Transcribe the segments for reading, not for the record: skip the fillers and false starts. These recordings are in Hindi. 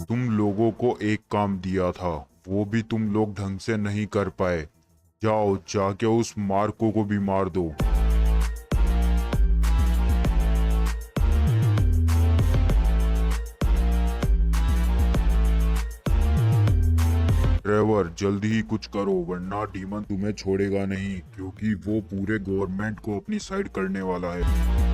तुम लोगों को एक काम दिया था, वो भी तुम लोग ढंग से नहीं कर पाए। जाओ जाके उस मार्को को भी मार दो। ट्रेवर, जल्दी ही कुछ करो वरना डीमन तुम्हें छोड़ेगा नहीं, क्योंकि वो पूरे गवर्नमेंट को अपनी साइड करने वाला है।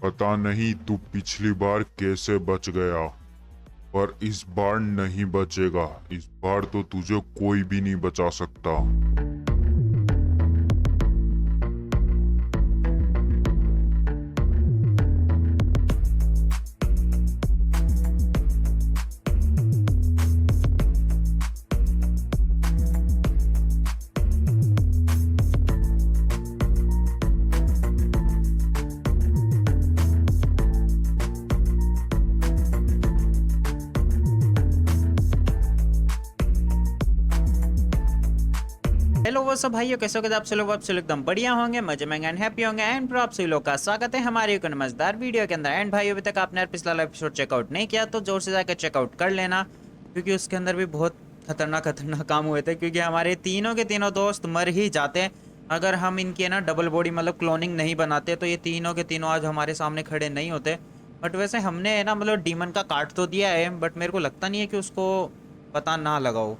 पता नहीं तू पिछली बार कैसे बच गया, पर इस बार नहीं बचेगा। इस बार तो तुझे कोई भी नहीं बचा सकता। हेलो वो सब भाइयों, कैसे हो? आप सब एकदम बढ़िया होंगे, मजे में एंड हैप्पी होंगे। एंड प्रो आप सभी लोग का स्वागत है हमारे एक मजेदार वीडियो के अंदर। एंड भाई अभी तक आपने पिछला एपिसोड चेकआउट नहीं किया तो जोर से जाकर चेकआउट कर लेना, क्योंकि उसके अंदर भी बहुत खतरनाक काम हुए थे। क्योंकि हमारे तीनों के तीनों दोस्त मर ही जाते अगर हम इनकी ना डबल बॉडी मतलब क्लोनिंग नहीं बनाते, तो ये तीनों के तीनों आज हमारे सामने खड़े नहीं होते। बट वैसे हमने ना मतलब डीमन का काट तो दिया है, बट मेरे को लगता नहीं है कि उसको पता ना लगाओ।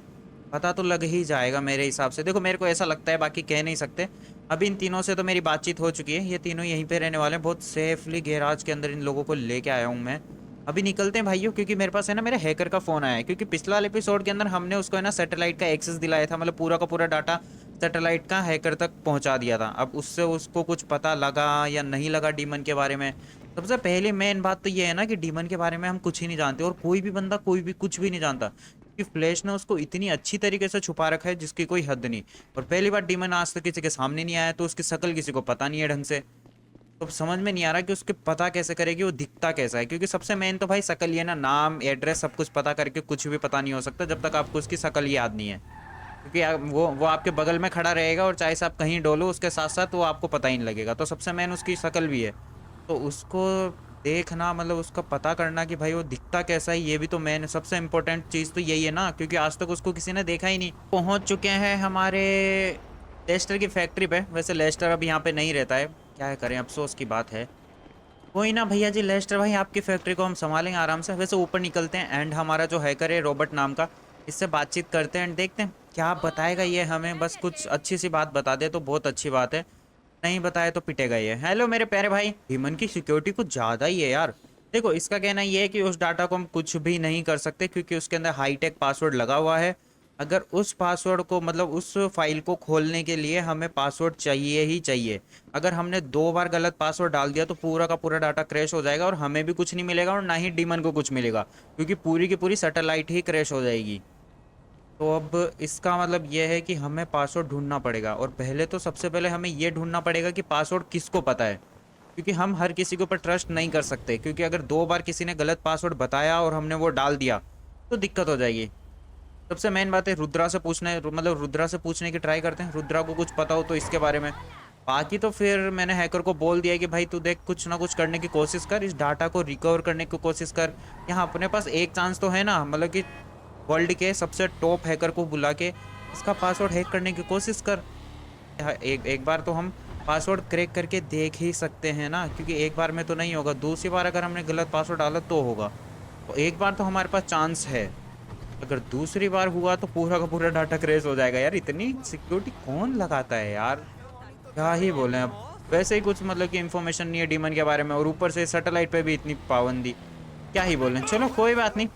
पता तो लग ही जाएगा मेरे हिसाब से। देखो मेरे को ऐसा लगता है, बाकी कह नहीं सकते। अभी इन तीनों से तो मेरी बातचीत हो चुकी है, ये तीनों यहीं पे रहने वाले हैं। बहुत सेफली गैराज के अंदर इन लोगों को लेके आया हूँ मैं। अभी निकलते हैं भाइयों, क्योंकि मेरे पास है ना मेरे हैकर का फ़ोन आया है। क्योंकि पिछला वाले एपिसोड के अंदर हमने उसको है ना सैटेलाइट का एक्सेस दिलाया था, मतलब पूरा का पूरा डाटा सैटेलाइट का हैकर तक पहुंचा दिया था। अब उससे उसको कुछ पता लगा या नहीं लगा डीमन के बारे में। सबसे पहले मेन बात तो ये है ना कि डीमन के बारे में हम कुछ ही नहीं जानते, और कोई भी बंदा कोई भी कुछ भी नहीं जानता, कि फ्लैश ने उसको इतनी अच्छी तरीके से छुपा रखा है जिसकी कोई हद नहीं। और पहली बार डीमन आज तक किसी के सामने नहीं आया, तो उसकी शक्ल किसी को पता नहीं है ढंग से। तो समझ में नहीं आ रहा कि उसके पता कैसे करेगी, वो दिखता कैसा है। क्योंकि सबसे मेन तो भाई शक्ल ये ना, नाम एड्रेस सब कुछ पता करके कुछ भी पता नहीं हो सकता जब तक आपको उसकी शक्ल याद नहीं है। क्योंकि वो आपके बगल में खड़ा रहेगा, और चाहे से आप कहीं डोलो उसके साथ साथ वो आपको पता ही नहीं लगेगा। तो सबसे मेन उसकी शक्ल भी है, तो उसको देखना मतलब उसका पता करना कि भाई वो दिखता कैसा है, ये भी तो मेन सबसे इम्पोर्टेंट चीज़ तो यही है ना। क्योंकि आज तक उसको किसी ने देखा ही नहीं। पहुंच चुके हैं हमारे लेस्टर की फैक्ट्री पे। वैसे लेस्टर अब यहाँ पे नहीं रहता है, क्या करें, अफसोस की बात है। कोई ना भैया जी, लेस्टर भाई आपकी फैक्ट्री को हम संभालेंगे आराम से। वैसे ऊपर निकलते हैं एंड हमारा जो हैकर है रॉबर्ट नाम का, इससे बातचीत करते हैं एंड देखते हैं क्या बताएगा ये हमें। बस कुछ अच्छी सी बात बता दे तो बहुत अच्छी बात है, नहीं बताए तो पिटेगा ये। हेलो मेरे प्यारे भाई, ह्यूमन की सिक्योरिटी कुछ ज़्यादा ही है यार। देखो इसका कहना ये है कि उस डाटा को हम कुछ भी नहीं कर सकते, क्योंकि उसके अंदर हाईटेक पासवर्ड लगा हुआ है। अगर उस पासवर्ड को मतलब उस फाइल को खोलने के लिए हमें पासवर्ड चाहिए ही चाहिए। अगर हमने 2 बार गलत पासवर्ड डाल दिया तो पूरा का पूरा डाटा क्रैश हो जाएगा, और हमें भी कुछ नहीं मिलेगा और ना ही डीमन को कुछ मिलेगा, क्योंकि पूरी की पूरी सैटेलाइट ही क्रैश हो जाएगी। तो अब इसका मतलब ये है कि हमें पासवर्ड ढूंढना पड़ेगा, और पहले तो सबसे पहले हमें ये ढूंढना पड़ेगा कि पासवर्ड किसको पता है। क्योंकि हम हर किसी के ऊपर ट्रस्ट नहीं कर सकते, क्योंकि अगर 2 बार किसी ने गलत पासवर्ड बताया और हमने वो डाल दिया तो दिक्कत हो जाएगी। सबसे मेन बात है रुद्रा से पूछने, मतलब रुद्रा से पूछने की ट्राई करते हैं, रुद्रा को कुछ पता हो तो इसके बारे में। बाकी तो फिर मैंने हैकर को बोल दिया कि भाई तू देख कुछ ना कुछ करने की कोशिश कर, इस डाटा को रिकवर करने की कोशिश कर। यहाँ अपने पास एक चांस तो है ना, मतलब कि वर्ल्ड के सबसे टॉप हैकर को बुला के इसका पासवर्ड हैक करने की कोशिश कर। एक एक बार तो हम पासवर्ड क्रैक करके देख ही सकते हैं ना, क्योंकि एक बार में तो नहीं होगा, दूसरी बार अगर हमने गलत पासवर्ड डाला तो होगा। तो एक बार तो हमारे पास चांस है। अगर दूसरी बार हुआ तो पूरा का पूरा डाटा क्रेश हो जाएगा यार। इतनी सिक्योरिटी कौन लगाता है यार, क्या ही बोले अब। वैसे ही कुछ मतलब कि इन्फॉर्मेशन नहीं है डीमन के बारे में, और ऊपर से सैटेलाइट पे भी इतनी पाबंदी, क्या ही बोले। चलो कोई बात नहीं,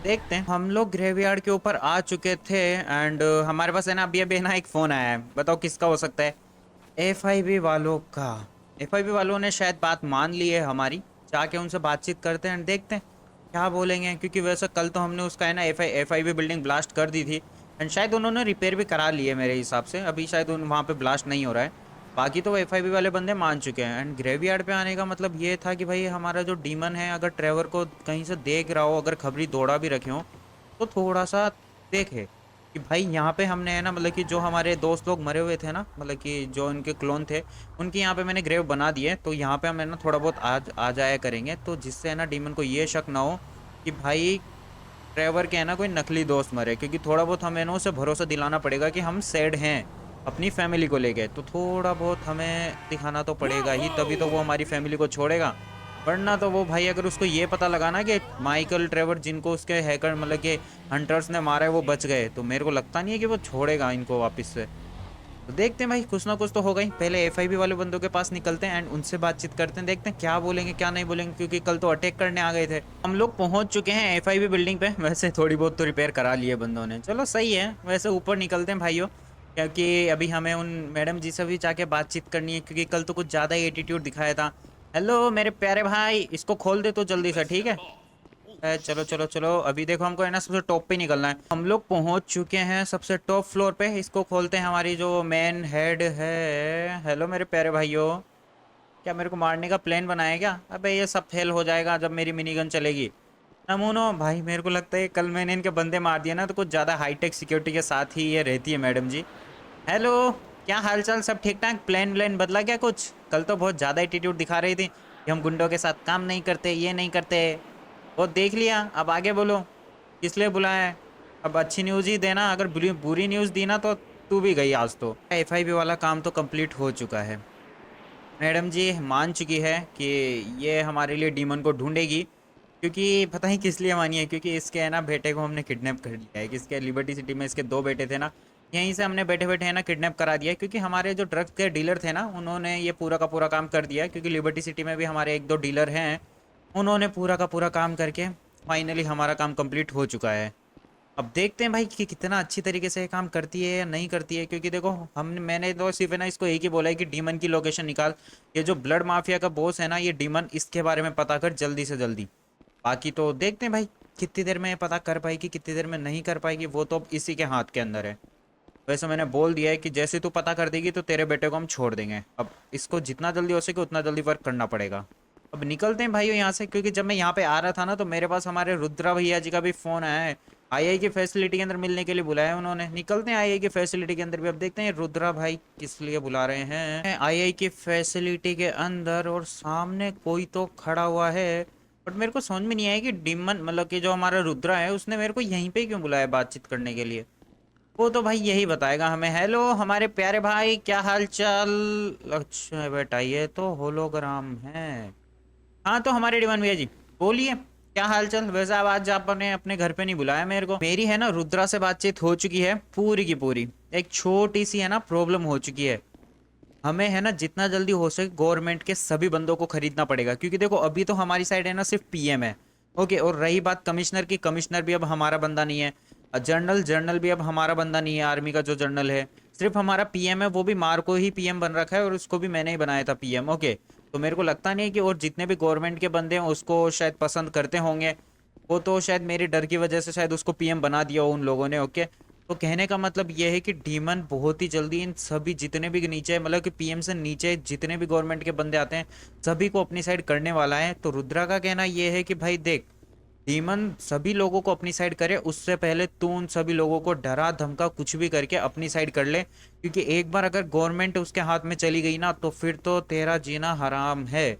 देखते हैं। हम लोग ग्रेवयार्ड के ऊपर आ चुके थे एंड हमारे पास है ना अभी अभी ना एक फ़ोन आया है। बताओ किसका हो सकता है? एफआईबी वालों का। एफआईबी वालों ने शायद बात मान ली है हमारी। जाके उनसे बातचीत करते हैं, देखते हैं क्या बोलेंगे। क्योंकि वैसे कल तो हमने उसका है ना एफआईबी बिल्डिंग ब्लास्ट कर दी थी एंड शायद उन्होंने रिपेयर भी करा ली है मेरे हिसाब से। अभी शायद वहाँ पे ब्लास्ट नहीं हो रहा है। बाकी तो एफआईबी वाले बंदे मान चुके हैं। एंड ग्रेवयार्ड पे आने का मतलब ये था कि भाई हमारा जो डीमन है अगर ट्रेवर को कहीं से देख रहा हो, अगर खबरी दौड़ा भी रखे हो, तो थोड़ा सा देखे कि भाई यहाँ पे हमने है ना मतलब कि जो हमारे दोस्त लोग मरे हुए थे ना, मतलब कि जो उनके क्लोन थे, उनके यहाँ पे मैंने ग्रेव बना दिए। तो यहाँ पे हम है ना थोड़ा बहुत आ जाया करेंगे, तो जिससे है ना डीमन को ये शक ना हो कि भाई ट्रेवर के है ना कोई नकली दोस्त मरे। क्योंकि थोड़ा बहुत हमें ना उसे भरोसा दिलाना पड़ेगा कि हम सैड हैं अपनी फैमिली को लेके। तो थोड़ा बहुत हमें दिखाना तो पड़ेगा ही, तभी तो वो हमारी फैमिली को छोड़ेगा। वरना तो वो भाई अगर उसको ये पता लगा ना कि माइकल ट्रेवर जिनको उसके हैकर मतलब कि हंटर्स ने मारा है वो बच गए, तो मेरे को लगता नहीं है कि वो छोड़ेगा इनको वापस से। तो देखते हैं भाई, कुछ ना कुछ तो होगा ही। पहले एफआईबी वाले बंदों के पास निकलते हैं एंड उनसे बातचीत करते हैं, देखते हैं क्या बोलेंगे क्या नहीं बोलेंगे। क्योंकि कल तो अटैक करने आ गए थे। हम लोग पहुंच चुके हैं एफआईबी बिल्डिंग पे। वैसे थोड़ी बहुत तो रिपेयर करा लिए बंदों ने, चलो सही है। वैसे ऊपर निकलते हैं भाइयों, क्योंकि अभी हमें उन मैडम जी से भी जाके बातचीत करनी है। क्योंकि कल तो कुछ ज़्यादा ही एटीट्यूड दिखाया था। हेलो मेरे प्यारे भाई, इसको खोल दे तो जल्दी से, ठीक है? चलो चलो चलो, अभी देखो हमको है ना सबसे टॉप पे निकलना है। हम लोग पहुंच चुके हैं सबसे टॉप फ्लोर पे। इसको खोलते हैं, हमारी जो मेन हेड है। हेलो मेरे प्यारे भाइयों, क्या मेरे को मारने का प्लान बनाया क्या? अबे ये सब फेल हो जाएगा जब मेरी मिनी गन चलेगी। नमूनो भाई, मेरे को लगता है कल मैंने इनके बंदे मार दिए ना, तो कुछ ज़्यादा हाईटेक सिक्योरिटी के साथ ही ये रहती है मैडम जी। हेलो, क्या हालचाल? सब ठीक ठाक? प्लान व्लान बदला क्या कुछ? कल तो बहुत ज़्यादा एटीट्यूड दिखा रही थी कि हम गुंडों के साथ काम नहीं करते, ये नहीं करते। वो देख लिया, अब आगे बोलो किस लिए बुलाया है। अब अच्छी न्यूज़ ही देना, अगर बुरी बुरी न्यूज़ दी ना तो तू भी गई आज। तो एफआईबी वाला काम तो कंप्लीट हो चुका है। मैडम जी मान चुकी है कि ये हमारे लिए डीमन को ढूंढेगी। क्योंकि पता ही किस लिए मानी है, क्योंकि इसके है ना बेटे को हमने किडनैप कर लिया है। किसके? लिबर्टी सिटी में इसके दो बेटे थे ना, यहीं से हमने बैठे बैठे है ना किडनैप करा दिया है। क्योंकि हमारे जो ड्रग्स के डीलर थे ना, उन्होंने ये पूरा का पूरा काम कर दिया है। क्योंकि लिबर्टी सिटी में भी हमारे एक दो डीलर हैं, उन्होंने पूरा का पूरा काम करके फाइनली हमारा काम कंप्लीट हो चुका है। अब देखते हैं भाई कि कितना अच्छी तरीके से ये काम करती है या नहीं करती है। क्योंकि देखो मैंने तो सिर्फ है ना इसको एक ही बोला है कि डीमन की लोकेशन निकाल। ये जो ब्लड माफिया का बॉस है ना ये डीमन, इसके बारे में पता कर जल्दी से जल्दी। बाकी तो देखते हैं भाई कितनी देर में ये पता कर पाएगी कितनी देर में नहीं कर पाएगी, वो तो अब इसी के हाथ के अंदर है। वैसे मैंने बोल दिया है कि जैसे तू पता कर देगी तो तेरे बेटे को हम छोड़ देंगे। अब इसको जितना जल्दी हो सके उतना जल्दी वर्क करना पड़ेगा। अब निकलते हैं भाइयों यहाँ से। क्योंकि जब मैं यहाँ पे आ रहा था ना तो मेरे पास हमारे रुद्रा भैया जी का भी फ़ोन आया है। आईआई की फैसिलिटी के अंदर मिलने के लिए बुलाया है उन्होंने। निकलते हैं आईआई की फैसिलिटी के अंदर भी। अब देखते हैं रुद्रा भाई किस लिए बुला रहे हैं आईआई की फैसिलिटी के अंदर। और सामने कोई तो खड़ा हुआ है, बट मेरे को समझ में नहीं आया कि डिमन मतलब कि जो हमारा रुद्रा है उसने मेरे को यहीं पे क्यों बुलाया बातचीत करने के लिए। वो तो भाई यही बताएगा हमें। हेलो हमारे प्यारे भाई, क्या हाल चाल? अच्छा बेटा ये तो होलोग्राम है। हाँ तो हमारे डिमन भैया जी बोलिए, क्या हाल चाल? वैसे अब आज आपने अपने घर पे नहीं बुलाया मेरे को। मेरी है ना रुद्रा से बातचीत हो चुकी है पूरी की पूरी। एक छोटी सी है ना प्रॉब्लम हो चुकी है। हमें है ना जितना जल्दी हो सके गवर्नमेंट के सभी बंदों को खरीदना पड़ेगा। क्योंकि देखो अभी तो हमारी साइड है ना सिर्फ पीएम है। ओके, और रही बात कमिश्नर की, कमिश्नर भी अब हमारा बंदा नहीं है। जनरल जनरल भी अब हमारा बंदा नहीं है। आर्मी का जो जनरल है सिर्फ हमारा पीएम है। वो भी मार को ही पीएम बन रखा है और उसको भी मैंने ही बनाया था पीएम। ओके, तो मेरे को लगता नहीं है कि और जितने भी गवर्नमेंट के बंदे हैं उसको शायद पसंद करते होंगे। वो तो शायद मेरे डर की वजह से शायद उसको पीएम बना दिया हो उन लोगों ने। ओके, तो कहने का मतलब ये है कि डीमन बहुत ही जल्दी इन सभी जितने भी नीचे मतलब कि पीएम से नीचे जितने भी गवर्नमेंट के बंदे आते हैं सभी को अपनी साइड करने वाला है। तो रुद्रा का कहना ये है कि भाई देख, डीमन सभी लोगों को अपनी साइड करे उससे पहले तू उन सभी लोगों को डरा धमका कुछ भी करके अपनी साइड कर ले। क्योंकि एक बार अगर गवर्नमेंट उसके हाथ में चली गई ना तो फिर तो तेरा जीना हराम है,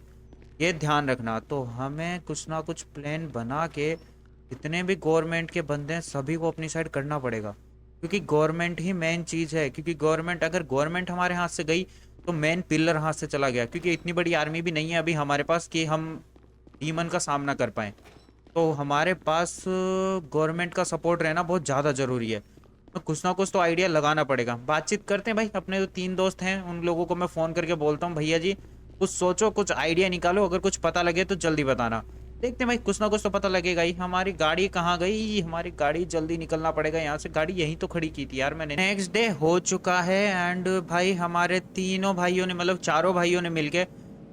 ये ध्यान रखना। तो हमें कुछ ना कुछ प्लान बना के जितने भी गवर्नमेंट के बंदे हैं सभी को अपनी साइड करना पड़ेगा। क्योंकि गवर्नमेंट ही मेन चीज़ है। क्योंकि गवर्नमेंट अगर गवर्नमेंट हमारे हाथ से गई तो मेन पिलर हाथ से चला गया। क्योंकि इतनी बड़ी आर्मी भी नहीं है अभी हमारे पास कि हम डीमन का सामना कर पाएँ। तो हमारे पास गवर्नमेंट का सपोर्ट रहना बहुत ज़्यादा ज़रूरी है। तो कुछ ना कुछ तो आइडिया लगाना पड़ेगा। बातचीत करते हैं भाई, अपने जो 3 दोस्त हैं उन लोगों को मैं फ़ोन करके बोलता हूँ, भैया जी कुछ सोचो, कुछ आइडिया निकालो, अगर कुछ पता लगे तो जल्दी बताना। देखते हैं भाई, कुछ ना कुछ तो पता लगेगा ही। हमारी गाड़ी कहाँ गई? हमारी गाड़ी, जल्दी निकलना पड़ेगा यहाँ से। गाड़ी यहीं तो खड़ी की थी यार मैंने। नेक्स्ट डे हो चुका है एंड भाई हमारे तीनों भाइयों ने, मतलब चारों भाइयों ने मिलके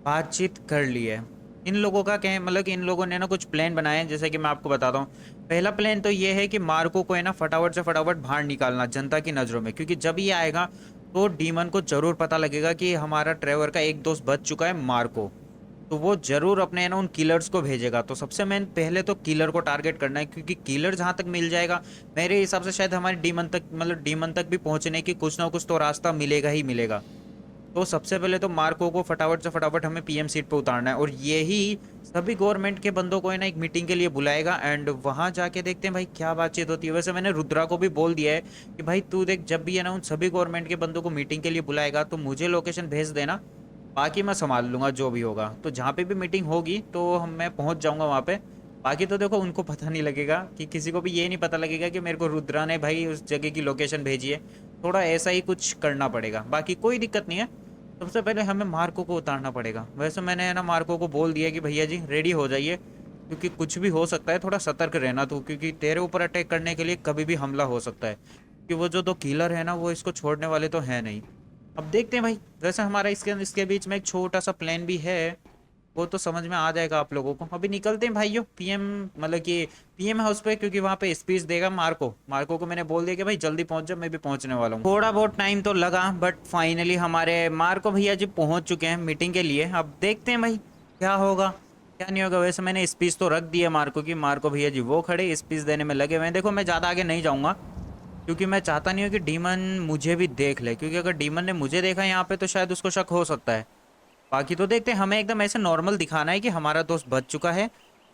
बातचीत कर ली है। इन लोगों का क्या है, मतलब कि इन लोगों ने ना कुछ प्लान बनाए हैं, जैसे कि मैं आपको बताता हूँ। पहला प्लान तो ये है कि मार्को को है ना फटाफट से फटाफट बाहर निकालना जनता की नज़रों में, क्योंकि जब ये आएगा तो डीमन को जरूर पता लगेगा कि हमारा ट्रेवर का एक दोस्त बच चुका है मार्को। तो वो जरूर अपने है ना उन किलर्स को भेजेगा। तो सबसे मेन पहले तो किलर को टारगेट करना है, क्योंकि किलर जहां तक मिल जाएगा मेरे हिसाब से शायद हमारे डीमन तक, मतलब डीमन तक भी पहुंचने की कुछ ना कुछ तो रास्ता मिलेगा ही मिलेगा। तो सबसे पहले तो मार्को को फटाफट से फटाफट हमें पीएम सीट पे उतारना है, और यही सभी गवर्नमेंट के बंदों को है ना एक मीटिंग के लिए बुलाएगा एंड वहां जाके देखते हैं भाई क्या बातचीत होती है। वैसे मैंने रुद्रा को भी बोल दिया है कि भाई तू देख, जब भी है ना उन सभी गवर्नमेंट के बंदों को मीटिंग के लिए बुलाएगा तो मुझे लोकेशन भेज देना, बाकी मैं संभाल लूंगा जो भी होगा। तो जहाँ पे भी मीटिंग होगी तो हम मैं पहुंच जाऊंगा वहाँ पे। बाकी तो देखो उनको पता नहीं लगेगा, कि किसी को भी ये नहीं पता लगेगा कि मेरे को रुद्रा ने भाई उस जगह की लोकेशन भेजी है। थोड़ा ऐसा ही कुछ करना पड़ेगा, बाकी कोई दिक्कत नहीं है। सबसे पहले हमें मार्को को उतारना पड़ेगा। वैसे मैंने है ना मार्को को बोल दिया कि भैया जी रेडी हो जाइए, क्योंकि कुछ भी हो सकता है, थोड़ा सतर्क रहना तू, क्योंकि तेरे ऊपर अटैक करने के लिए कभी भी हमला हो सकता है। कि वो जो दो किलर है ना वो इसको छोड़ने वाले तो है नहीं। अब देखते हैं भाई। वैसे हमारा इसके इसके बीच में एक छोटा सा प्लान भी है, वो तो समझ में आ जाएगा आप लोगों को। अभी निकलते हैं भाइयों पीएम, मतलब कि पीएम हाउस पे, क्योंकि वहाँ पे स्पीच देगा मार्को। मार्को को मैंने बोल दिया कि भाई जल्दी पहुंच जा, मैं भी पहुंचने वाला हूँ। थोड़ा बहुत टाइम तो लगा बट फाइनली हमारे मार्को भैया जी पहुंच चुके हैं मीटिंग के लिए। अब देखते हैं भाई क्या होगा क्या नहीं होगा। वैसे मैंने स्पीच तो रख दी है मार्को की, मार्को भैया जी वो खड़े स्पीच देने में लगे हुए हैं। देखो मैं ज़्यादा आगे नहीं जाऊँगा, क्योंकि मैं चाहता नहीं हूँ कि डीमन मुझे भी देख ले, क्योंकि अगर डीमन ने मुझे देखा यहाँ पे तो शायद उसको शक हो सकता है। बाकी तो देखते हैं, हमें एकदम ऐसे नॉर्मल दिखाना है कि हमारा दोस्त बच चुका है।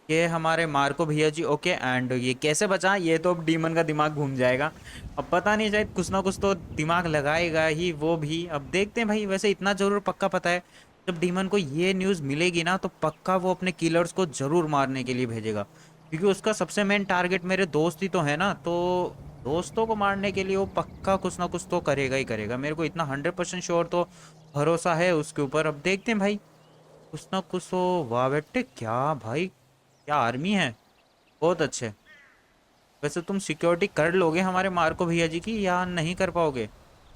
ये हमारे मार्को भैया जी ओके। एंड ये कैसे बचा, ये तो अब डीमन का दिमाग घूम जाएगा। अब पता नहीं, शायद कुछ ना कुछ तो दिमाग लगाएगा ही वो भी। अब देखते हैं भाई। वैसे इतना जरूर पक्का पता है, जब डीमन को ये न्यूज़ मिलेगी ना तो पक्का वो अपने किलर्स को जरूर मारने के लिए भेजेगा, क्योंकि उसका सबसे मेन टारगेट मेरे दोस्त ही तो है ना। तो दोस्तों को मारने के लिए वो पक्का कुछ ना कुछ तो करेगा ही करेगा। मेरे को इतना 100% श्योर तो भरोसा है उसके ऊपर। अब देखते हैं भाई, कुछ ना कुछ तो। वाह बेटे, क्या भाई, क्या आर्मी है, बहुत अच्छे। वैसे तुम सिक्योरिटी कर लोगे हमारे मार्को भैया जी की या नहीं कर पाओगे,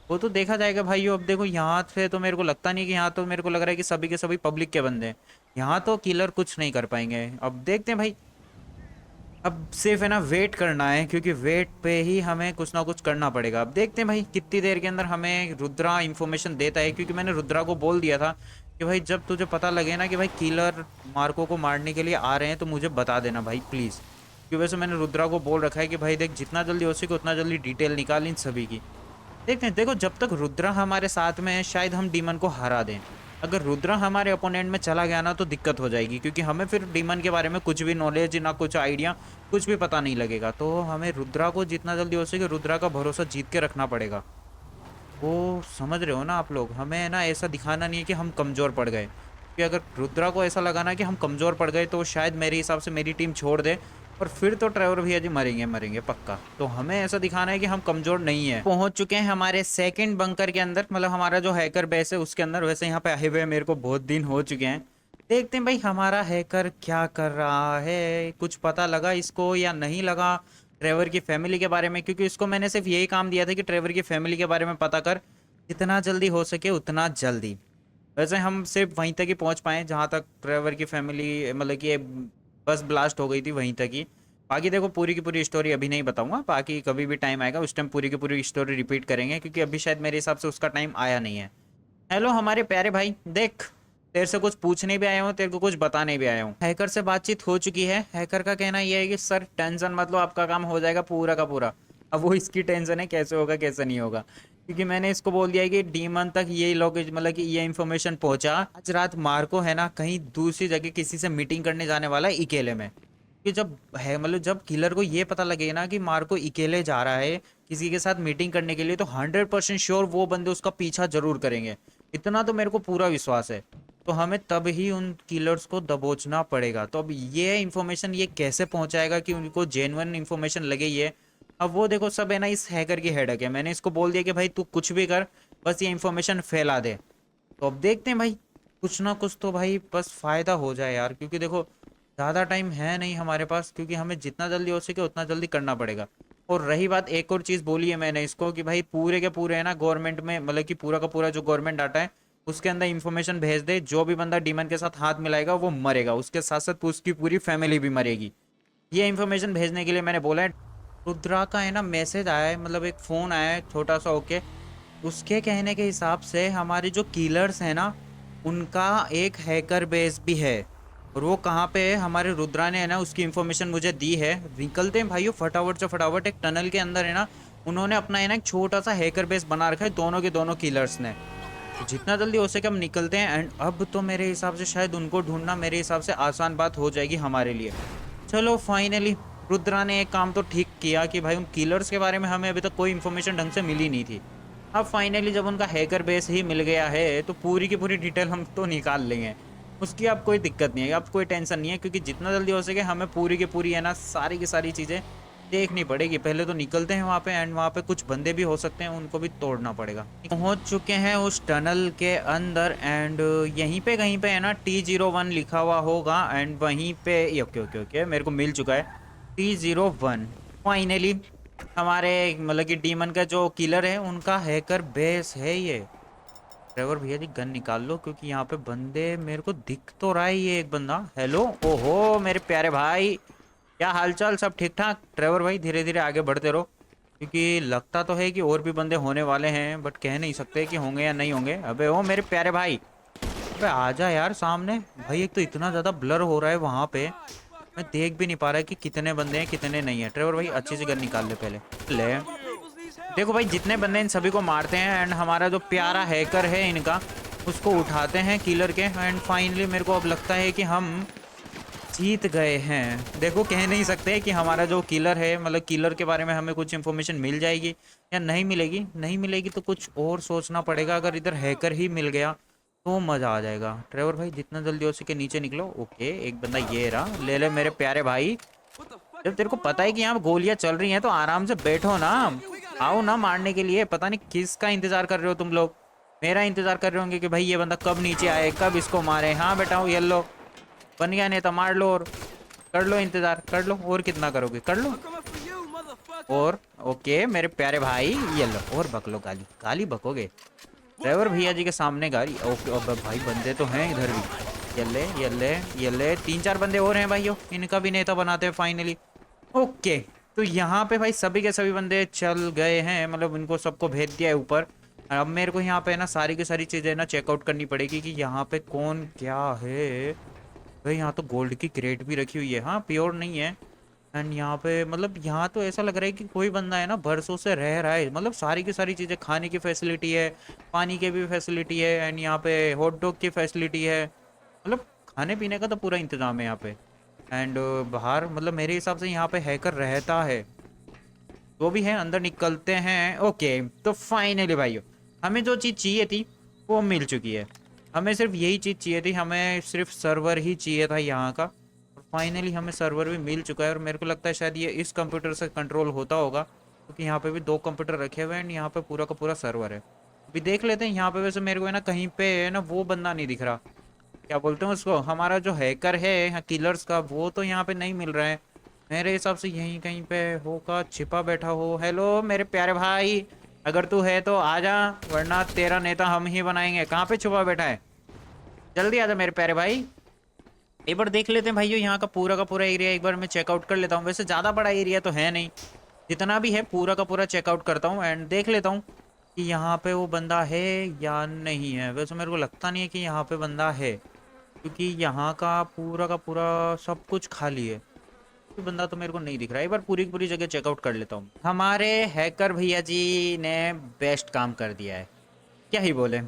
वो तो देखा जाएगा भाइयों। अब देखो यहाँ से तो मेरे को लगता नहीं, कि यहाँ तो मेरे को लग रहा है कि सभी के सभी पब्लिक के बंदे हैं। यहाँ तो किलर कुछ नहीं कर पाएंगे। अब देखते हैं भाई। अब सिर्फ है ना वेट करना है, क्योंकि वेट पे ही हमें कुछ ना कुछ करना पड़ेगा। अब देखते हैं भाई कितनी देर के अंदर हमें रुद्रा इन्फॉर्मेशन देता है, क्योंकि मैंने रुद्रा को बोल दिया था कि भाई जब तुझे पता लगे ना कि भाई किलर मार्को को मारने के लिए आ रहे हैं तो मुझे बता देना भाई प्लीज़। क्योंकि वैसे मैंने रुद्रा को बोल रखा है कि भाई देख, जितना जल्दी हो सके उतना जल्दी डिटेल निकाल इन सभी की। देखते हैं। देखो जब तक रुद्रा हमारे साथ में है शायद हम डीमन को हरा दें। अगर रुद्रा हमारे अपोनेंट में चला गया ना तो दिक्कत हो जाएगी, क्योंकि हमें फिर डीमन के बारे में कुछ भी नॉलेज ना कुछ आइडिया, कुछ भी पता नहीं लगेगा। तो हमें रुद्रा को जितना जल्दी हो सके रुद्रा का भरोसा जीत के रखना पड़ेगा। वो समझ रहे हो ना आप लोग, हमें है ना ऐसा दिखाना नहीं है कि हम कमज़ोर पड़ गए, कि अगर रुद्रा को ऐसा लगाना कि हम कमज़ोर पड़ गए तो शायद मेरे हिसाब से मेरी टीम छोड़ दे, और फिर तो ट्रेवर भैया जी मरेंगे मरेंगे पक्का। तो हमें ऐसा दिखाना है कि हम कमज़ोर नहीं है। पहुंच चुके हैं हमारे सेकंड बंकर के अंदर, मतलब हमारा जो हैकर बेस है उसके अंदर। वैसे यहाँ पे आए हुए मेरे को बहुत दिन हो चुके हैं। देखते हैं भाई हमारा हैकर क्या कर रहा है, कुछ पता लगा इसको या नहीं लगा ट्रेवर की फैमिली के बारे में, क्योंकि इसको मैंने सिर्फ यही काम दिया था कि ट्रेवर की फैमिली के बारे में पता कर, जितना जल्दी हो सके उतना जल्दी। वैसे हम सिर्फ वहीं तक ही पहुंच पाए जहां तक ट्रेवर की फैमिली, मतलब कि बस ब्लास्ट हो गई थी वहीं तक ही। बाकी देखो पूरी की पूरी स्टोरी अभी नहीं बताऊंगा, बाकी कभी भी टाइम आएगा उस टाइम पूरी की पूरी स्टोरी रिपीट करेंगे, क्योंकि अभी शायद मेरे हिसाब से उसका टाइम आया नहीं है। हेलो हमारे प्यारे भाई, देख तेरे से कुछ पूछने भी आया हूँ, तेरे को कुछ बताने भी आया हूँ। हैकर से बातचीत हो चुकी है। हैकर का कहना यह है कि सर टेंशन मत लो, आपका काम हो जाएगा पूरा का पूरा। अब वो इसकी टेंशन है कैसे होगा कैसे नहीं होगा, क्योंकि मैंने इसको बोल दिया है कि डीमन तक ये लोग, मतलब कि ये इन्फॉर्मेशन पहुंचा। आज रात मार्को है ना कहीं दूसरी जगह किसी से मीटिंग करने जाने वाला है अकेले में। कि जब है, मतलब जब किलर को ये पता लगे ना कि मार्को अकेले जा रहा है किसी के साथ मीटिंग करने के लिए, तो 100% श्योर वो बंदे उसका पीछा जरूर करेंगे। इतना तो मेरे को पूरा विश्वास है। तो हमें तब ही उन किलर्स को दबोचना पड़ेगा। तो अब ये इन्फॉर्मेशन ये कैसे पहुंचाएगा कि उनको जेन्युइन इन्फॉर्मेशन लगे ये। अब वो देखो सब है ना इस हैकर की हेडक है। मैंने इसको बोल दिया कि भाई तू कुछ भी कर, बस ये इन्फॉर्मेशन फैला दे। तो अब देखते हैं भाई, कुछ ना कुछ तो भाई बस फ़ायदा हो जाए यार, क्योंकि देखो ज़्यादा टाइम है नहीं हमारे पास, क्योंकि हमें जितना जल्दी हो सके उतना जल्दी करना पड़ेगा। और रही बात, एक और चीज़ बोली है मैंने इसको कि भाई पूरे के पूरे है ना गवर्नमेंट में, मतलब कि पूरा का पूरा जो गवर्नमेंट डाटा है उसके अंदर इन्फॉर्मेशन भेज दे। जो भी बंदा डीमन के साथ हाथ मिलाएगा वो मरेगा, उसके साथ साथ उसकी पूरी फैमिली भी मरेगी। ये इन्फॉर्मेशन भेजने के लिए मैंने बोला है। रुद्रा का है ना मैसेज आया है, मतलब एक फ़ोन आया है छोटा सा, ओके। उसके कहने के हिसाब से हमारे जो किलर्स हैं ना उनका एक हैकर बेस भी है। और वो कहाँ पे है, हमारे रुद्रा ने है ना उसकी इन्फॉर्मेशन मुझे दी है। निकलते हैं भाइयों फटाफट से फटाफट। एक टनल के अंदर है ना उन्होंने अपना है ना एक छोटा सा हैकर बेस बना रखा है, दोनों के दोनों किलर्स ने। तो जितना जल्दी हो सके हम निकलते हैं। एंड अब तो मेरे हिसाब से शायद उनको ढूंढना मेरे हिसाब से आसान बात हो जाएगी हमारे लिए। चलो फाइनली रुद्रा ने एक काम तो ठीक किया कि भाई उन किलर्स के बारे में हमें अभी तक कोई इन्फॉर्मेशन ढंग से मिली नहीं थी। अब फाइनली जब उनका हैकर बेस ही मिल गया है तो पूरी की पूरी डिटेल हम तो निकाल लेंगे। उसकी अब कोई दिक्कत नहीं है, अब कोई टेंशन नहीं है, क्योंकि जितना जल्दी हो सके हमें पूरी की पूरी है ना सारी की सारी चीज़ें देखनी पड़ेगी। पहले तो निकलते हैं वहाँ पे। एंड वहाँ पे कुछ बंदे भी हो सकते हैं, उनको भी तोड़ना पड़ेगा। पहुँच चुके हैं उस टनल के अंदर। एंड यहीं पे कहीं पे है ना T01 लिखा हुआ होगा। एंड वहीं पे ओके ओके ओके मेरे को मिल चुका है T01। फाइनली हमारे मतलब कि डीमन का जो किलर है उनका हैकर बेस है ये। ट्रेवर भैया जी गन निकाल लो, क्योंकि यहाँ पे बंदे मेरे को दिख तो रहा है ये एक बंदा। हेलो, ओहो मेरे प्यारे भाई, क्या हालचाल, सब ठीक ठाक? ट्रेवर भाई धीरे धीरे आगे बढ़ते रहो, क्योंकि लगता तो है कि और भी बंदे होने वाले हैं, बट कह नहीं सकते कि होंगे या नहीं होंगे। अबे ओ मेरे प्यारे भाई, अबे आजा यार सामने। भाई एक तो इतना ज़्यादा ब्लर हो रहा है वहाँ पे, मैं देख भी नहीं पा रहा कि कितने बंदे हैं कितने नहीं है। ट्रेवर भाई अच्छी सी गन निकाल ले पहले। ले देखो भाई, जितने बंदे इन सभी को मारते हैं एंड हमारा जो प्यारा हैकर है इनका उसको उठाते हैं किलर के। एंड फाइनली मेरे को अब लगता है कि हम जीत गए हैं। देखो कह नहीं सकते कि हमारा जो किलर है, मतलब किलर के बारे में हमें कुछ इन्फॉर्मेशन मिल जाएगी या नहीं मिलेगी। नहीं मिलेगी तो कुछ और सोचना पड़ेगा। अगर इधर हैकर ही मिल गया तो मज़ा आ जाएगा। ट्रेवर भाई जितना जल्दी हो सके नीचे निकलो। ओके एक बंदा ये रहा, ले ले मेरे प्यारे भाई। जब तेरे को पता है कि यहाँ गोलियां चल रही हैं तो आराम से बैठो ना, आओ ना मारने के लिए। पता नहीं किसका इंतजार कर रहे हो तुम लोग, मेरा इंतजार कर रहे होंगे कि भाई ये बंदा कब नीचे आए, कब इसको मारे। हाँ बेटा हूँ, येल्लो बन गया नेता, मार लो और कर लो इंतजार कर लो। और कितना करोगे, कर लो। और ओके मेरे प्यारे भाई, येल्लो और बक लो, गाली गाली बकोगे ड्राइवर भैया जी के सामने गाड़ी। ओके अब भाई बंदे तो हैं इधर भी। येल्ले येल्ले येल्ले, 3-4 बंदे और हैं भाइयों, इनका भी नेता बनाते हैं फाइनली। ओके तो यहाँ पे भाई सभी के सभी बंदे चल गए हैं, मतलब इनको सबको भेज दिया है ऊपर। अब मेरे को यहाँ पे ना सारी की सारी चीज़ें ना चेकआउट करनी पड़ेगी कि यहाँ पे कौन क्या है। भाई यहाँ तो गोल्ड की क्रेट भी रखी हुई है, हाँ प्योर नहीं है। एंड यहाँ पे मतलब यहाँ तो ऐसा लग रहा है कि कोई बंदा है ना बरसों से रह रहा है। मतलब सारी की सारी चीज़ें, खाने की फैसिलिटी है, पानी की भी फैसिलिटी है, एंड यहाँ पे हॉट डॉग की फैसिलिटी है। मतलब खाने पीने का तो पूरा इंतज़ाम है यहाँ पे। एंड बाहर मतलब मेरे हिसाब से यहाँ पे हैकर रहता है, वो भी है। अंदर निकलते हैं। ओके तो फाइनली भाइयों हमें जो चीज़ चाहिए थी वो मिल चुकी है। हमें सिर्फ यही चीज़ चाहिए थी, हमें सिर्फ सर्वर ही चाहिए था यहाँ का। और फाइनली हमें सर्वर भी मिल चुका है। और मेरे को लगता है शायद ये इस कंप्यूटर से कंट्रोल होता होगा, क्योंकि यहाँ पे भी 2 कंप्यूटर रखे हुए हैं एंड यहाँ पे पूरा का पूरा सर्वर है। अभी देख लेते हैं यहाँ पे। वैसे मेरे को है ना कहीं पे है ना वो बंदा नहीं दिख रहा, क्या बोलते हैं उसको, हमारा जो हैकर है किलर्स का, वो तो यहाँ पे नहीं मिल रहा है। मेरे हिसाब से यहीं कहीं पे होगा, छिपा बैठा हो। हेलो मेरे प्यारे भाई, अगर तू है तो आजा, वरना तेरा नेता हम ही बनाएंगे। कहाँ पे छुपा बैठा है, जल्दी आजा मेरे प्यारे भाई। एक बार देख लेते हैं भाइयों यहाँ का पूरा एरिया, एक बार मैं चेकआउट कर लेता हूँ। वैसे ज़्यादा बड़ा एरिया तो है नहीं, जितना भी है पूरा का पूरा चेकआउट करता हूँ एंड देख लेता हूँ कि यहाँ पे वो बंदा है या नहीं है। वैसे मेरे को लगता नहीं है कि यहाँ पे बंदा है, क्योंकि यहाँ का पूरा सब कुछ खाली है। कोई बंदा तो मेरे को नहीं दिख रहा है। एक बार पूरी की पूरी जगह चेकआउट कर लेता हूँ। हमारे हैकर भैया जी ने बेस्ट काम कर दिया है, क्या ही बोले,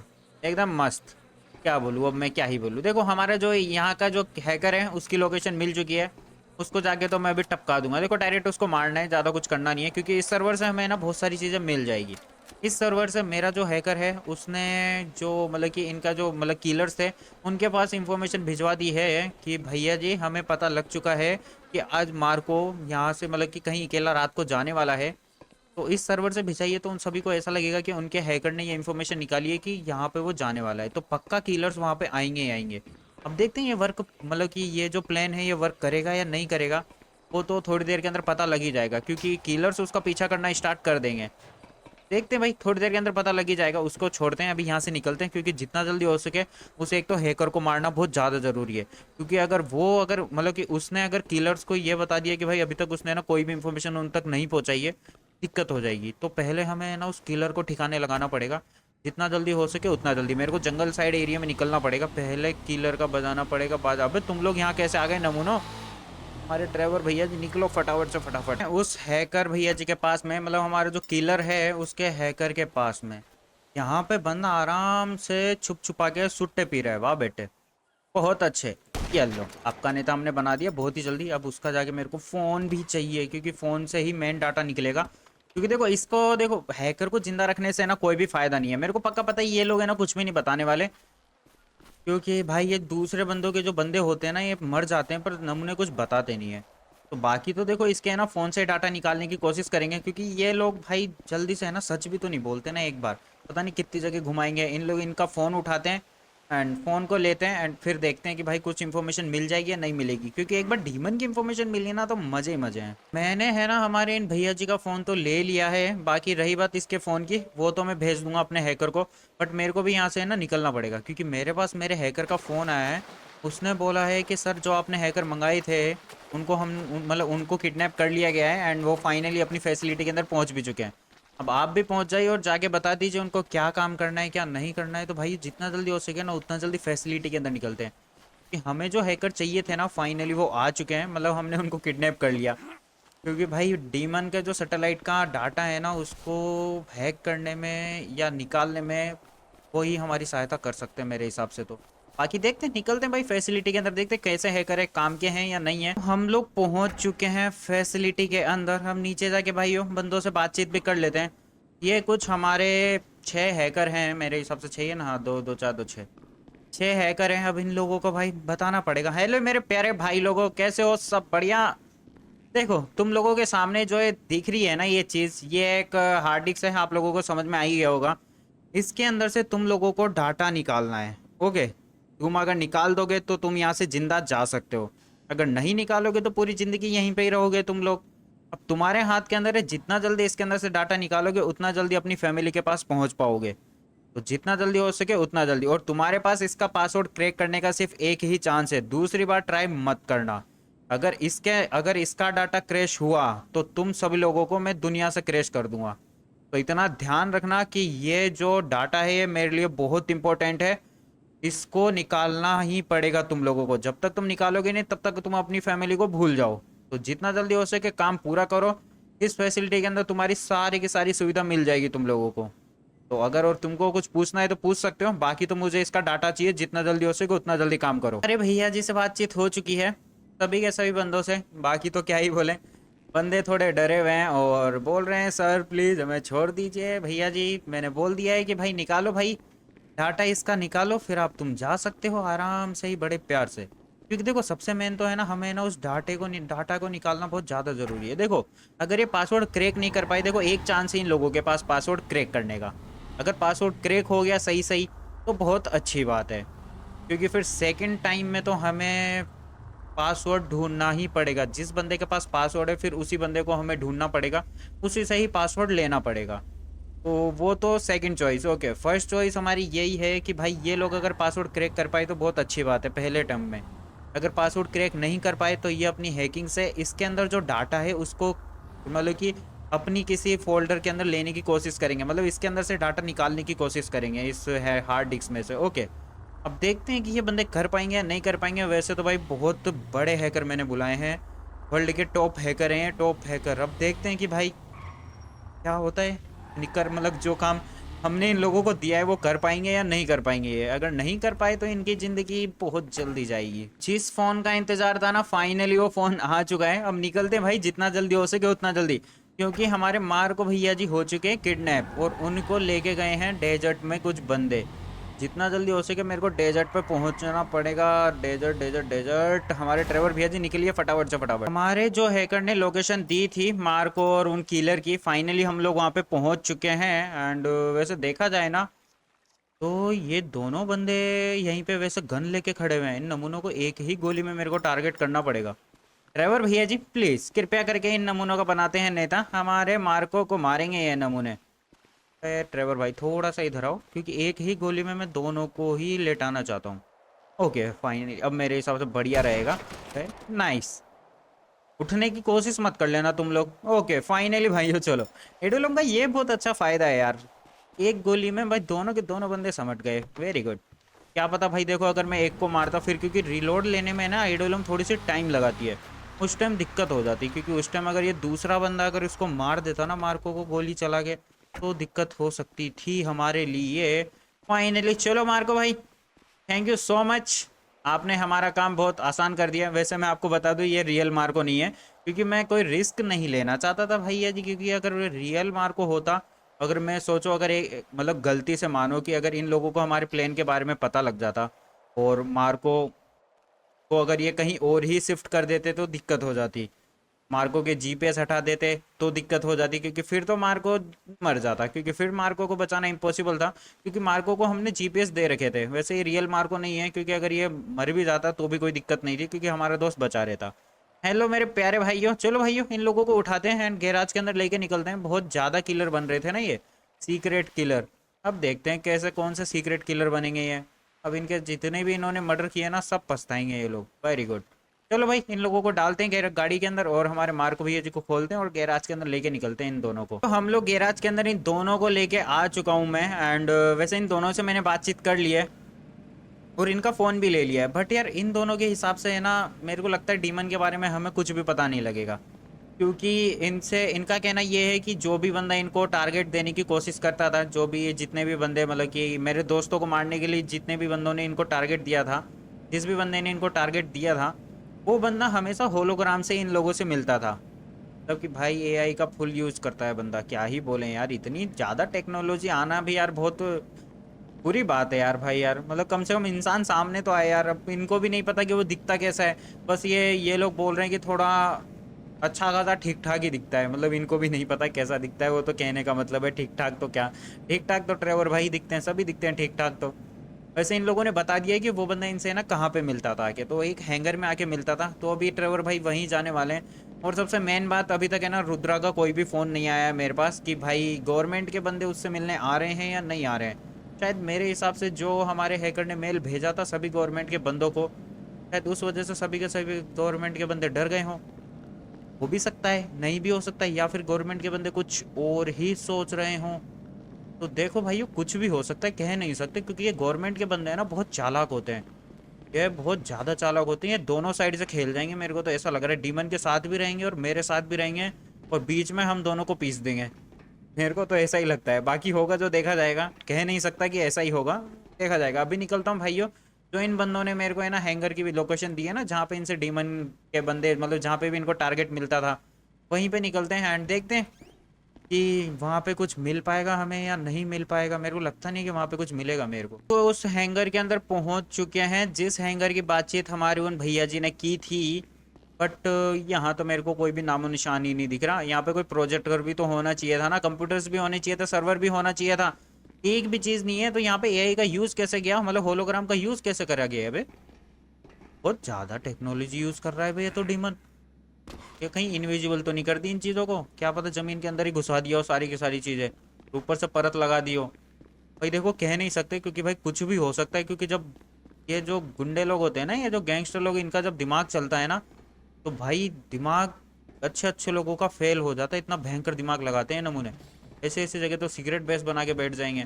एकदम मस्त। क्या बोलूँ अब मैं, क्या ही बोलूँ। देखो हमारा जो यहाँ का जो हैकर है उसकी लोकेशन मिल चुकी है, उसको जाके तो मैं अभी टपका दूंगा। देखो डायरेक्ट उसको मारना है, ज़्यादा कुछ करना नहीं है, क्योंकि इस सर्वर से हमें ना बहुत सारी चीज़ें मिल जाएगी। इस सर्वर से मेरा जो हैकर है उसने जो मतलब कि इनका जो मतलब किलर्स थे उनके पास इंफॉर्मेशन भिजवा दी है कि भैया जी हमें पता लग चुका है कि आज मार्को यहाँ से मतलब कि कहीं अकेला रात को जाने वाला है। तो इस सर्वर से भिजाइए तो उन सभी को ऐसा लगेगा कि उनके हैकर ने ये इन्फॉर्मेशन निकाली है कि यहाँ पे वो जाने वाला है, तो पक्का किलर्स वहाँ पे आएंगे ही आएंगे। अब देखते हैं ये वर्क मतलब कि ये जो प्लान है ये वर्क करेगा या नहीं करेगा, वो तो थोड़ी देर के अंदर पता लग ही जाएगा क्योंकि किलर्स उसका पीछा करना स्टार्ट कर देंगे। देखते हैं भाई, थोड़ी देर के अंदर पता लग ही जाएगा। उसको छोड़ते हैं, अभी यहाँ से निकलते हैं क्योंकि जितना जल्दी हो सके उसे एक तो हैकर को मारना बहुत ज़्यादा ज़रूरी है। क्योंकि अगर मतलब कि उसने अगर किलर्स को ये बता दिया कि भाई अभी तक उसने ना कोई भी इंफॉर्मेशन उन तक नहीं पहुँचाई है, दिक्कत हो जाएगी। तो पहले हमें ना उस किलर को ठिकाने लगाना पड़ेगा, जितना जल्दी हो सके उतना जल्दी। मेरे को जंगल साइड एरिया में निकलना पड़ेगा, पहले किलर का बजाना पड़ेगा बाजा। अबे तुम लोग यहाँ कैसे आ गए नमूनो? हमारे ड्राइवर भैया जी निकलो फटाफट से फटाफट। उस हैकर भैया जी के पास में मतलब हमारा जो किलर है उसके हैकर के पास में यहाँ पे बंदा आराम से छुप छुपा के सुट्टे पी रहा है। वाह बेटे, बहुत अच्छे। ये लो, आपका नेता हमने बना दिया बहुत ही जल्दी। अब उसका जाके मेरे को फ़ोन भी चाहिए क्योंकि फ़ोन से ही मेन डाटा निकलेगा। क्योंकि देखो इसको देखो, हैकर को जिंदा रखने से ना कोई भी फायदा नहीं है। मेरे को पक्का पता है ये लोग है ना कुछ भी नहीं बताने वाले, क्योंकि भाई ये दूसरे बंदों के जो बंदे होते हैं ना ये मर जाते हैं पर नमूने कुछ बताते नहीं है। तो बाकी तो देखो इसके है ना फ़ोन से डाटा निकालने की कोशिश करेंगे क्योंकि ये लोग भाई जल्दी से है ना सच भी तो नहीं बोलते ना। एक बार पता नहीं कितनी जगह घुमाएंगे इन लोग। इनका फ़ोन उठाते हैं एंड फ़ोन को लेते हैं एंड फिर देखते हैं कि भाई कुछ इन्फॉर्मेशन मिल जाएगी या नहीं मिलेगी। क्योंकि एक बार डीमन की इन्फॉर्मेशन मिली ना तो मज़े ही मज़े हैं। मैंने है ना हमारे इन भैया जी का फ़ोन तो ले लिया है, बाकी रही बात इसके फ़ोन की वो तो मैं भेज दूंगा अपने हैकर को। बट मेरे को भी यहाँ से है ना निकलना पड़ेगा क्योंकि मेरे पास मेरे हैकर का फ़ोन आया है। उसने बोला है कि सर जो आपने हैकर मंगाए थे उनको मतलब उनको किडनैप कर लिया गया है एंड वो फाइनली अपनी फैसिलिटी के अंदर पहुँच भी चुके हैं। अब आप भी पहुंच जाइए और जाके बता दीजिए उनको क्या काम करना है क्या नहीं करना है। तो भाई जितना जल्दी हो सके ना उतना जल्दी फैसिलिटी के अंदर निकलते हैं कि हमें जो हैकर चाहिए थे ना फाइनली वो आ चुके हैं। मतलब हमने उनको किडनैप कर लिया क्योंकि भाई डीमन का जो सैटेलाइट का डाटा है ना उसको हैक करने में या निकालने में वो ही हमारी सहायता कर सकते हैं मेरे हिसाब से। तो बाकी देखते हैं, निकलते हैं भाई फैसिलिटी के अंदर, देखते हैं कैसे हैकर है, काम के हैं या नहीं है। हम लोग पहुंच चुके हैं फैसिलिटी के अंदर। हम नीचे जाके भाइयों बंदों से बातचीत भी कर लेते हैं। ये कुछ हमारे 6 हैकर हैं मेरे हिसाब से, 6 है ना? हाँ, 2 2 4 2 6 6 हैकर हैं। अब इन लोगों को भाई बताना पड़ेगा। हेलो मेरे प्यारे भाई लोगों, कैसे हो? सब बढ़िया? देखो तुम लोगों के सामने जो ये दिख रही है ना ये चीज़, ये एक हार्ड डिस्क है, आप लोगों को समझ में आ ही गया होगा। इसके अंदर से तुम लोगों को डाटा निकालना है। ओके, तुम अगर निकाल दोगे तो तुम यहाँ से जिंदा जा सकते हो, अगर नहीं निकालोगे तो पूरी ज़िंदगी यहीं पे ही रहोगे तुम लोग। अब तुम्हारे हाथ के अंदर है, जितना जल्दी इसके अंदर से डाटा निकालोगे उतना जल्दी अपनी फैमिली के पास पहुँच पाओगे। तो जितना जल्दी हो सके उतना जल्दी। और तुम्हारे पास इसका पासवर्ड क्रैक करने का सिर्फ एक ही चांस है, दूसरी बार ट्राई मत करना। अगर इसका डाटा क्रैश हुआ तो तुम सभी लोगों को मैं दुनिया से क्रैश कर दूंगा। तो इतना ध्यान रखना कि ये जो डाटा है ये मेरे लिए बहुत इंपॉर्टेंट है, इसको निकालना ही पड़ेगा तुम लोगों को। जब तक तुम निकालोगे नहीं तब तक तुम अपनी फैमिली को भूल जाओ। तो जितना जल्दी हो सके काम पूरा करो। इस फैसिलिटी के अंदर तुम्हारी सारी की सारी सुविधा मिल जाएगी तुम लोगों को। तो अगर और तुमको कुछ पूछना है तो पूछ सकते हो, बाकी तो मुझे इसका डाटा चाहिए, जितना जल्दी हो सके उतना जल्दी काम करो। अरे भैया जी से बातचीत हो चुकी है सभी के सभी बंदों से, बाकी तो क्या ही बोले। बंदे थोड़े डरे हुए हैं और बोल रहे हैं सर प्लीज़ हमें छोड़ दीजिए। भैया जी मैंने बोल दिया है कि भाई निकालो, भाई डाटा इसका निकालो, फिर आप तुम जा सकते हो आराम से ही बड़े प्यार से। क्योंकि देखो सबसे मेन तो है ना हमें ना उस डाटा को निकालना बहुत ज़्यादा ज़रूरी है। देखो अगर ये पासवर्ड क्रैक नहीं कर पाए, देखो एक चांस है इन लोगों के पास पासवर्ड क्रैक करने का। अगर पासवर्ड क्रैक हो गया सही सही तो बहुत अच्छी बात है, क्योंकि फिर सेकंड टाइम में तो हमें पासवर्ड ढूंढना ही पड़ेगा। जिस बंदे के पास पासवर्ड है फिर उसी बंदे को हमें ढूंढना पड़ेगा, उसी से ही पासवर्ड लेना पड़ेगा। तो वो तो second choice. Okay, first choice हमारी यही है कि भाई ये लोग अगर पासवर्ड क्रैक कर पाए तो बहुत अच्छी बात है पहले टर्म में। अगर पासवर्ड क्रैक नहीं कर पाए तो ये अपनी हैकिंग से इसके अंदर जो डाटा है उसको मतलब कि अपनी किसी फोल्डर के अंदर लेने की कोशिश करेंगे, मतलब इसके अंदर से डाटा निकालने की कोशिश करेंगे इस हार्ड डिस्क में से। ओके, अब देखते हैं कि ये बंदे कर पाएंगे या नहीं कर पाएंगे। वैसे तो भाई बहुत बड़े हैकर मैंने बुलाए हैं, वर्ल्ड के टॉप हैकर हैं, टॉप हैकर। अब देखते हैं कि भाई क्या होता है। निकर मतलब जो काम हमने इन लोगों को दिया है वो कर पाएंगे या नहीं कर पाएंगे। ये अगर नहीं कर पाए तो इनकी ज़िंदगी बहुत जल्दी जाएगी। जिस फ़ोन का इंतज़ार था ना फाइनली वो फ़ोन आ चुका है। अब निकलते हैं भाई जितना जल्दी हो सके उतना जल्दी। क्योंकि हमारे मार्को भैया जी हो चुके हैं किडनैप और उनको लेके गए हैं डेजर्ट में कुछ बंदे। जितना जल्दी हो सके मेरे को डेजर्ट पे पहुंचना पड़ेगा। डेजर्ट डेजर्ट डेजर्ट, हमारे ट्रेवर भैया जी निकलिए फटाफट से फटाफट। हमारे जो हैकर ने लोकेशन दी थी मार्को और उन किलर की, फाइनली हम लोग वहां पे पहुंच चुके हैं। एंड वैसे देखा जाए ना तो ये दोनों बंदे यहीं पे वैसे गन लेके खड़े हुए हैं। इन नमूनों को एक ही गोली में मेरे को टारगेट करना पड़ेगा। ड्राइवर भैया जी प्लीज कृपया करके इन नमूनों का बनाते हैं नेता, हमारे मार्को को मारेंगे ये नमूने। ड्राइवर भाई थोड़ा सा इधर आओ, क्योंकि एक ही गोली में मैं दोनों को ही लेटाना चाहता हूँ। ओके फाइन, अब मेरे हिसाब से बढ़िया रहेगा। नाइस, उठने की कोशिश मत कर लेना तुम लोग। ओके फाइनली भाइयों चलो, एडोलम का ये बहुत अच्छा फायदा है यार, एक गोली में भाई दोनों के दोनों बंदे समझ गए। Very good. क्या पता भाई देखो अगर मैं एक को मारता फिर, क्योंकि रिलोड लेने में ना एडोलम थोड़ी सी टाइम लगाती है, उस टाइम दिक्कत हो जाती। क्योंकि उस टाइम अगर ये दूसरा बंदा अगर उसको मार देता ना, मार्को को गोली चला के, तो दिक्कत हो सकती थी हमारे लिए। फाइनली चलो मार्को भाई, थैंक यू सो मच, आपने हमारा काम बहुत आसान कर दिया। वैसे मैं आपको बता दूं ये रियल मार्को नहीं है, क्योंकि मैं कोई रिस्क नहीं लेना चाहता था भैया जी। क्योंकि अगर रियल मार्को होता, अगर मैं सोचो अगर एक मतलब गलती से मानो कि अगर इन लोगों को हमारे प्लेन के बारे में पता लग जाता और मार्को को अगर ये कहीं और ही शिफ्ट कर देते तो दिक्कत हो जाती। मार्को के जीपीएस हटा देते तो दिक्कत हो जाती, क्योंकि फिर तो मार्को मर जाता, क्योंकि फिर मार्को को बचाना इम्पॉसिबल था। क्योंकि मार्को को हमने जीपीएस दे रखे थे। वैसे ये रियल मार्को नहीं है, क्योंकि अगर ये मर भी जाता तो भी कोई दिक्कत नहीं थी, क्योंकि हमारा दोस्त बचा रहता। हेलो मेरे प्यारे भाइयों, चलो भाइयों इन लोगों को उठाते हैं एंड गैराज के अंदर लेके निकलते हैं। बहुत ज़्यादा किलर बन रहे थे ना ये सीक्रेट किलर। अब देखते हैं कैसे कौन से सीक्रेट किलर बनेंगे ये। अब इनके जितने भी इन्होंने मर्डर किए ना सब पछताएंगे ये लोग। Very good. चलो भाई इन लोगों को डालते हैं गाड़ी के अंदर और हमारे मार्को भैया जी को खोलते हैं और गैराज के अंदर लेके निकलते हैं इन दोनों को। तो हम लोग गैराज के अंदर इन दोनों को लेके आ चुका हूँ मैं। एंड वैसे इन दोनों से मैंने बातचीत कर ली है और इनका फ़ोन भी ले लिया है। बट यार इन दोनों के हिसाब से है ना, मेरे को लगता है डीमन के बारे में हमें कुछ भी पता नहीं लगेगा। क्योंकि इनसे इनका कहना ये है कि जो भी बंदा इनको टारगेट देने की कोशिश करता था, जो भी जितने भी बंदे मतलब कि मेरे दोस्तों को मारने के लिए जितने भी बंदों ने इनको टारगेट दिया था, जिस भी बंदे ने इनको टारगेट दिया था, वो बंदा हमेशा होलोग्राम से इन लोगों से मिलता था। मतलब कि भाई एआई का फुल यूज़ करता है बंदा। क्या ही बोलें यार, इतनी ज़्यादा टेक्नोलॉजी आना भी यार बहुत बुरी बात है यार भाई। यार मतलब कम से कम इंसान सामने तो आए यार। अब इनको भी नहीं पता कि वो दिखता कैसा है। बस ये लोग बोल रहे हैं कि थोड़ा अच्छा खासा ठीक ठाक ही दिखता है। मतलब इनको भी नहीं पता कैसा दिखता है। वो तो कहने का मतलब है ठीक ठाक, तो क्या ठीक ठाक तो ट्रेवर भाई दिखते हैं, सभी दिखते हैं ठीक ठाक। तो वैसे इन लोगों ने बता दिया कि वो बंदा इनसे ना कहाँ पे मिलता था आके, तो एक हैंगर में आके मिलता था। तो अभी ट्रेवर भाई वहीं जाने वाले हैं। और सबसे मेन बात अभी तक है ना, रुद्रा का कोई भी फ़ोन नहीं आया है मेरे पास कि भाई गवर्नमेंट के बंदे उससे मिलने आ रहे हैं या नहीं आ रहे हैं। शायद मेरे हिसाब से जो हमारे हैकर ने मेल भेजा था सभी गवर्नमेंट के बंदों को, शायद उस वजह से सभी के सभी गवर्नमेंट के बंदे डर गए हों। हो भी सकता है, नहीं भी हो सकता है, या फिर गवर्नमेंट के बंदे कुछ और ही सोच रहे हों। तो देखो भाइयों कुछ भी हो सकता है, कह नहीं सकते, क्योंकि ये गवर्नमेंट के बंदे हैं ना, बहुत चालाक होते हैं। ये बहुत ज़्यादा चालाक होते हैं। ये दोनों साइड से खेल जाएंगे, मेरे को तो ऐसा लग रहा है। डीमन के साथ भी रहेंगे और मेरे साथ भी रहेंगे, और बीच में हम दोनों को पीस देंगे। मेरे को तो ऐसा ही लगता है। बाकी होगा जो देखा जाएगा, कह नहीं सकता कि ऐसा ही होगा, देखा जाएगा। अभी निकलता हूँ भाइयों। जो इन बंदों ने मेरे को है ना हैंगर की भी लोकेशन दी है ना, जहाँ पे इनसे डीमन के बंदे मतलब जहाँ पे भी इनको टारगेट मिलता था, वहीं पे निकलते हैं एंड देखते हैं कि वहाँ पे कुछ मिल पाएगा हमें या नहीं मिल पाएगा। मेरे को लगता नहीं कि वहाँ पे कुछ मिलेगा मेरे को। तो उस हैंगर के अंदर पहुँच चुके हैं, जिस हैंगर की बातचीत हमारे उन भैया जी ने की थी। बट यहाँ तो मेरे को कोई भी नामो निशान ही नहीं दिख रहा। यहाँ पे कोई प्रोजेक्टर भी तो होना चाहिए था ना, कंप्यूटर्स भी होने चाहिए थे, सर्वर भी होना चाहिए था। एक भी चीज़ नहीं है। तो यहाँ पे एआई का यूज़ कैसे गया, मतलब होलोग्राम का यूज़ कैसे करा गया है? बहुत ज़्यादा टेक्नोलॉजी यूज़ कर रहा है भाई ये तो डीमन। ये कहीं इनविजिबल तो नहीं कर दी इन चीज़ों को? क्या पता ज़मीन के अंदर ही घुसा दिया हो सारी की सारी चीज़ें, ऊपर से परत लगा दी हो। भाई देखो कह नहीं सकते, क्योंकि भाई कुछ भी हो सकता है। क्योंकि जब ये जो गुंडे लोग होते हैं ना, ये जो गैंगस्टर लोग, इनका जब दिमाग चलता है ना, तो भाई दिमाग अच्छे अच्छे लोगों का फेल हो जाता है। इतना भयंकर दिमाग लगाते हैं नमूने। ऐसे ऐसे जगह तो सिगरेट बेस बना के बैठ जाएंगे।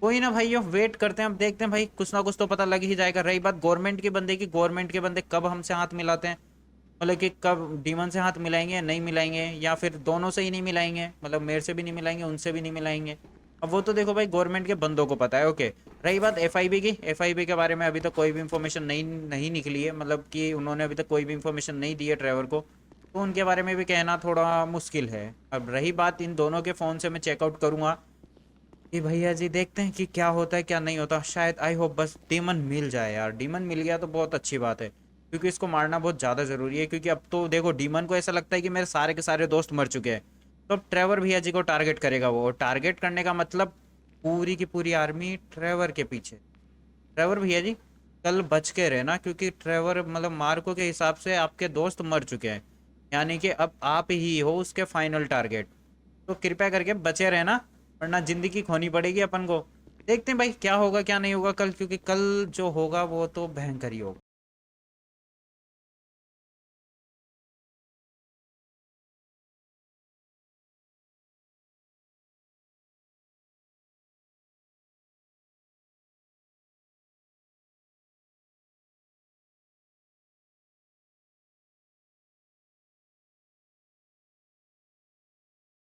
कोई ना भाई, वेट करते हैं, अब देखते हैं भाई, कुछ ना कुछ तो पता लग ही जाएगा। रही बात गवर्नमेंट के बंदे की, गवर्नमेंट के बंदे कब हमसे हाथ मिलाते हैं, मतलब कि कब डीमन से हाथ मिलाएंगे नहीं मिलाएंगे, या फिर दोनों से ही नहीं मिलाएंगे, मतलब मेरे से भी नहीं मिलाएंगे उनसे भी नहीं मिलाएंगे। अब वो तो देखो भाई गवर्नमेंट के बंदों को पता है। ओके, रही बात एफआईबी की, एफआईबी के बारे में अभी तक कोई भी इंफॉर्मेशन नहीं निकली है। मतलब कि उन्होंने अभी तक कोई भी इंफॉर्मेशन नहीं दी है ड्राइवर को। तो उनके बारे में भी कहना थोड़ा मुश्किल है। अब रही बात इन दोनों के फ़ोन से मैं चेकआउट करूँगा कि भैया जी देखते हैं कि क्या होता है क्या नहीं होता। शायद आई होप बस डीमन मिल जाए यार, डीमन मिल गया तो बहुत अच्छी बात है, क्योंकि इसको मारना बहुत ज़्यादा ज़रूरी है। क्योंकि अब तो देखो डीमन को ऐसा लगता है कि मेरे सारे के सारे दोस्त मर चुके हैं, तो अब ट्रेवर भैया जी को टारगेट करेगा वो। और टारगेट करने का मतलब पूरी की पूरी आर्मी ट्रेवर के पीछे। ट्रेवर भैया जी कल बच के रहना, क्योंकि ट्रेवर मतलब मार्को के हिसाब से आपके दोस्त मर चुके हैं, यानी कि अब आप ही हो उसके फाइनल टारगेट। तो कृपया करके बचे रहना, वरना जिंदगी खोनी पड़ेगी अपन को। देखते हैं भाई क्या होगा क्या नहीं होगा कल, क्योंकि कल जो होगा वो तो भयंकर ही होगा।